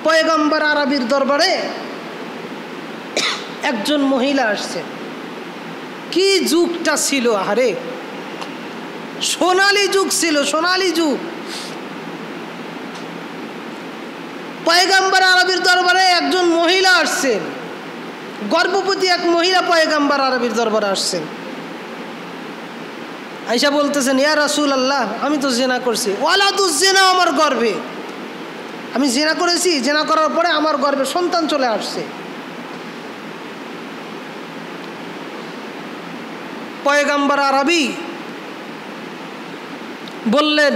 পয়গম্বর আরবির দরবারে একজন মহিলা আসছে। কি যুগটা ছিল, আরে সোনালী যুগ ছিল, সোনালী যুগ। পয়গম্বর আরবির দরবারে একজন মহিলা আসছেন, গর্ভবতী এক মহিলা পয়গম্বর আরবির দরবারে আসছেন। আয়েশা বলতেছেন, ইয়া রাসূলুল্লাহ, আমি তো জিনা করছি, ওয়ালাদুজ জিনা, আমার গর্ভে আমি জিনা করেছি, জিনা করার পরে আমার গর্ভে সন্তান চলে আসছে। পয়গম্বর আরবি বললেন,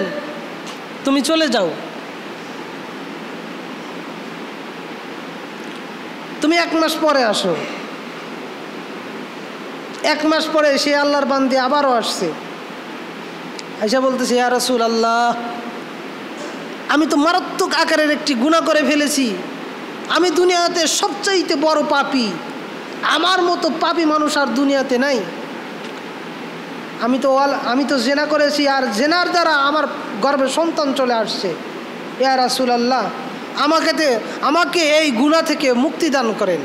তুমি চলে যাও, তুমি 1 মাস পরে আসো। 1 মাস পরে সে আল্লাহর বান্দি আবারও আসছে। আয়েশা বলতেছে, ইয়া রাসূলুল্লাহ, আমি তো মারাত্মক আকারের একটি গুনাহ করে ফেলেছি, আমি দুনিয়াতে সবচাইতে বড় পাপী, আমার মতো পাপী মানুষ আর দুনিয়াতে নাই। আমি তো জিনা করেছি, আর জিনার দ্বারা আমার গর্ভে সন্তান চলে আসছে। ইয়া রাসূলুল্লাহ, আমাকে এই গুনাহ থেকে মুক্তি দান করেন।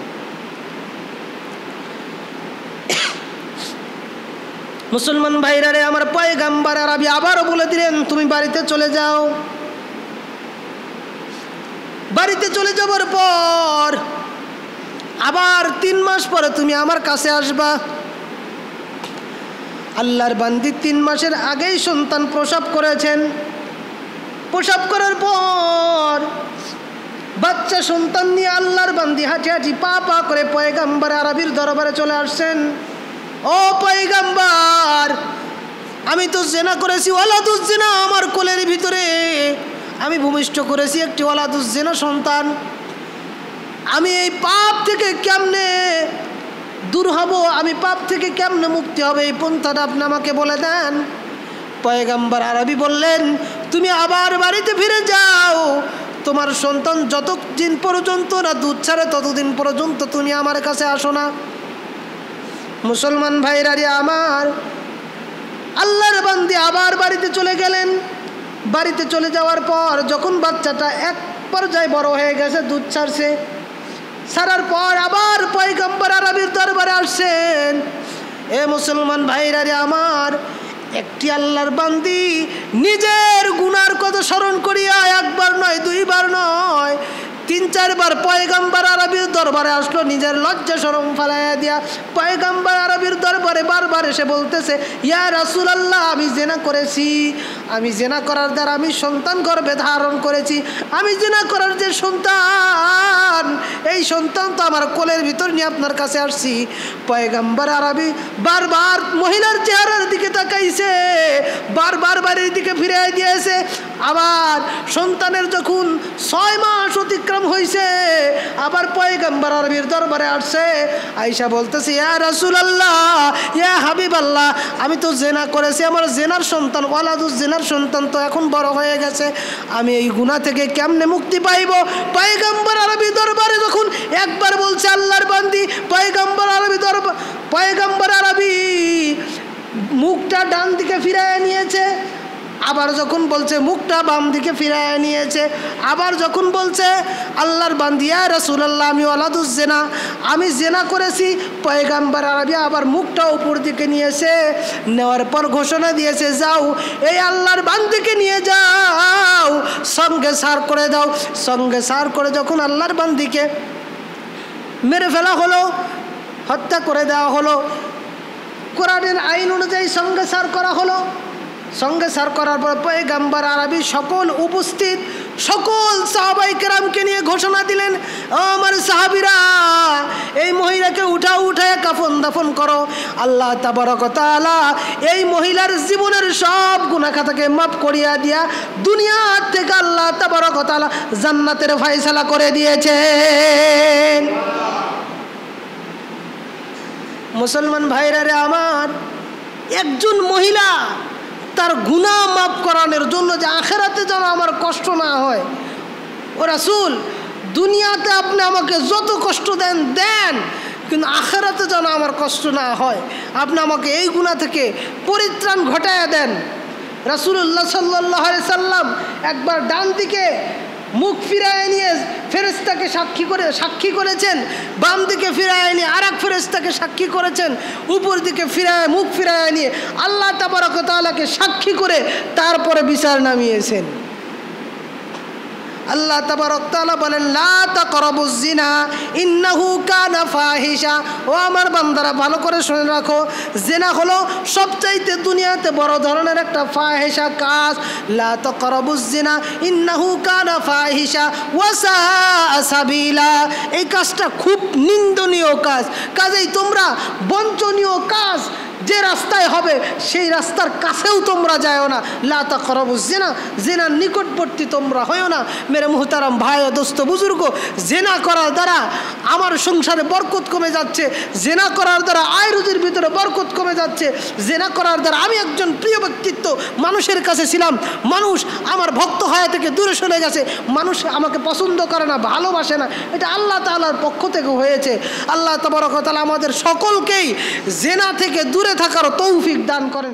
মুসলমান ভাইরা রে আমার, পয়গম্বর আরবি আবারও বলে দিলেন, তুমি বাড়িতে চলে যাও। বাড়িতে চলে যাবার পর আবার 3 মাস পরে তুমি আমার কাছে আসবা। আল্লাহর বান্দি 3 মাসের আগেই সন্তান প্রসব করেছেন। প্রসব করার পর বাচ্চা সন্তান নিয়ে আল্লাহর বান্দি হাঁটি হাঁটি পা পা করে পয়গম্বর আরবির দরবারে চলে আসছেন। ও পয়গম্বর, আমি তো জিনা করেছি, ওয়ালাদুজ জিনা, আমার কোলের ভিতরে আমি ভূমিষ্ঠ করেছি একটি ওয়ালাদুজ জিনা সন্তান। আমি এই পাপ থেকে কেমনে দূর হব, আমি পাপ থেকে কেমনে মুক্তি হবে, এই পন্থাটা আপনি আমাকে বলে দেন। পয়গম্বর আরবি বললেন, তুমি আবার বাড়িতে ফিরে যাও, তোমার সন্তান যতদিন পর্যন্ত না দুধ ছাড়ে ততদিন পর্যন্ত তুমি আমার কাছে আসো না। মুসলমান ভাইরা রে আমার, আল্লাহর বান্দি আবার বাড়িতে চলে গেলেন। বাড়িতে চলে যাওয়ার পর যখন বাচ্চাটা এক পর্যায়ে বড় হয়ে গেছে, দুধ ছাড়ছে, ছাড়ার পর আবার পয়গম্বর আরবির দরবারে আসছেন। এ মুসলমান ভাইরা রে আমার, একটি আল্লাহর বান্দি নিজের গুনার কথা স্মরণ করিয়া 1 বার নয়, 2 বার নয়, 3-4 বার পয়গম্বর আরবির দরবারে আসলো, নিজের লজ্জা শরম ফালাইয়া দিয়া পয়গম্বর আরবির দরবারে বারবার এসে বলতেছে, ইয়া রাসূলুল্লাহ, আমি জিনা করেছি, আমি জিনা করার দ্বারা আমি সন্তান গর্ভে ধারণ করেছি, আমি জিনা করার যে সন্তান, এই সন্তান তো আমার কোলের ভিতর নিয়ে আপনার কাছে আসছি। পয়গম্বর আরবি বারবার মহিলার চেহারার দিকে তাকাইছে, বারবার বাড়ির দিকে ফিরে দিয়েছে। আবার সন্তানের যখন 6 মাস অতিক্রম হয়েছে, আবার পয়গম্বর আরবির দরবারে আসছে। আয়েশা বলতেছে, ইয়া রাসূলুল্লাহ, ইয়া হাবিবাল্লাহ, আমি তো জিনা করেছি, আমার জিনার সন্তান, ওয়ালাদুজ জিনার সন্তান তো এখন বড় হয়ে গেছে, আমি এই গুনাহ থেকে কেমনে মুক্তি পাইব? পয়গম্বর আরবি দরবারে যখন একবার বলছে আল্লাহর বান্দি, পয়গম্বর আরবি মুখটা ডান দিকে ফিরায় নিয়েছে, আবার যখন বলছে মুখটা বাম দিকে ফিরায় নিয়েছে, আবার যখন বলছে আল্লাহর বান্দি, ইয়া রাসূলুল্লাহ, আমি ওয়ালাদুজ জিনা, আমি জিনা করেছি, পয়গম্বর আরবি আবার মুখটা উপর দিকে নিয়েছে, নেওয়ার পর ঘোষণা দিয়েছে, যাও এই আল্লাহর বান্দিকে নিয়ে যাও, সঙ্গে সার করে দাও। সঙ্গে সার করে যখন আল্লাহর বান্দিকে মেরে ফেলা হলো, হত্যা করে দেওয়া হলো, কোরআনের আইন অনুযায়ী সঙ্গে সার করা হলো। সঙ্গে সার করার পর পয়গম্বর আরবি সকল উপস্থিত সকল সাহাবায়ে কেরামকে নিয়ে ঘোষণা দিলেন, আমার সাহাবীরা, এই মহিলাকে উঠায় কাফন দাফন করো। আল্লাহ তাবারক ওয়া তাআলা এই মহিলার জীবনের সব গুনাহ খাতাকে মাফ করিয়া দিয়া দুনিয়া থেকে আল্লাহ তাবারক ওয়া তাআলা জান্নাতের ফয়সালা করে দিয়েছেন। মুসলমান ভাইরা রে আমার, একজন মহিলা তার গুনাহ মাফ করানোর জন্য যে আখিরাতে যেন আমার কষ্ট না হয়, ও রাসূল, দুনিয়াতে আপনি আমাকে যত কষ্ট দেন দেন, কিন্তু আখিরাতে যেন আমার কষ্ট না হয়, আপনি আমাকে এই গুনাহ থেকে পরিত্রাণ ঘটায়া দেন। রাসূলুল্লাহ সাল্লাল্লাহু আলাইহি সাল্লাম একবার ডান দিকে মুখ ফেরেশতাকে সাক্ষী করেছেন, বাম দিকে ফিরায় নিয়ে আর এক ফেরেশতাকে সাক্ষী করেছেন, উপর দিকে ফিরায় মুখ ফিরায় নিয়ে আল্লাহ তাবারক ওয়া তাআলাকে সাক্ষী করে তারপরে বিচার নামিয়েছেন। আল্লাহ তাবারক তাআলা বলেন লা তাকরাবুজ জিনা ইন্নাহু কানা ফাহিশা। ও আমার বান্দারা ভালো করে শুনে রাখো, জিনা হলো সবচাইতে দুনিয়াতে বড় ধরনের একটা ফাহিশা কাজ। লা তাকরাবুজ জিনা ইন্নাহু কানা ফাহিশা ওয়া সাআ সাবিলা। এই কাজটা খুব নিন্দনীয় কাজ, কাজেই তোমরা বঞ্চনীয় কাজ যে রাস্তায় হবে সেই রাস্তার কাছেও তোমরা যাও না। লা তাকরাবুজ জিনা, জিনার নিকটবর্তী তোমরা হয়ো না। মেরে মুহতারাম ভাই ও দোস্ত বুজুর্গ, জিনা করার দ্বারা আমার সংসারে বরকত কমে যাচ্ছে, জিনা করার দ্বারা আয় রুজির ভিতরে বরকত কমে যাচ্ছে, জিনা করার দ্বারা আমি একজন প্রিয় ব্যক্তিত্ব মানুষের কাছে ছিলাম, মানুষ আমার ভক্ত হয়ে থেকে দূরে সরে গেছে, মানুষ আমাকে পছন্দ করে না, ভালোবাসে না, এটা আল্লাহ তাআলার পক্ষ থেকে হয়েছে। আল্লাহ তাবারক ওয়া তাআলা আমাদের সকলকেই জিনা থেকে দূরে থাকার তৌফিক দান করেন।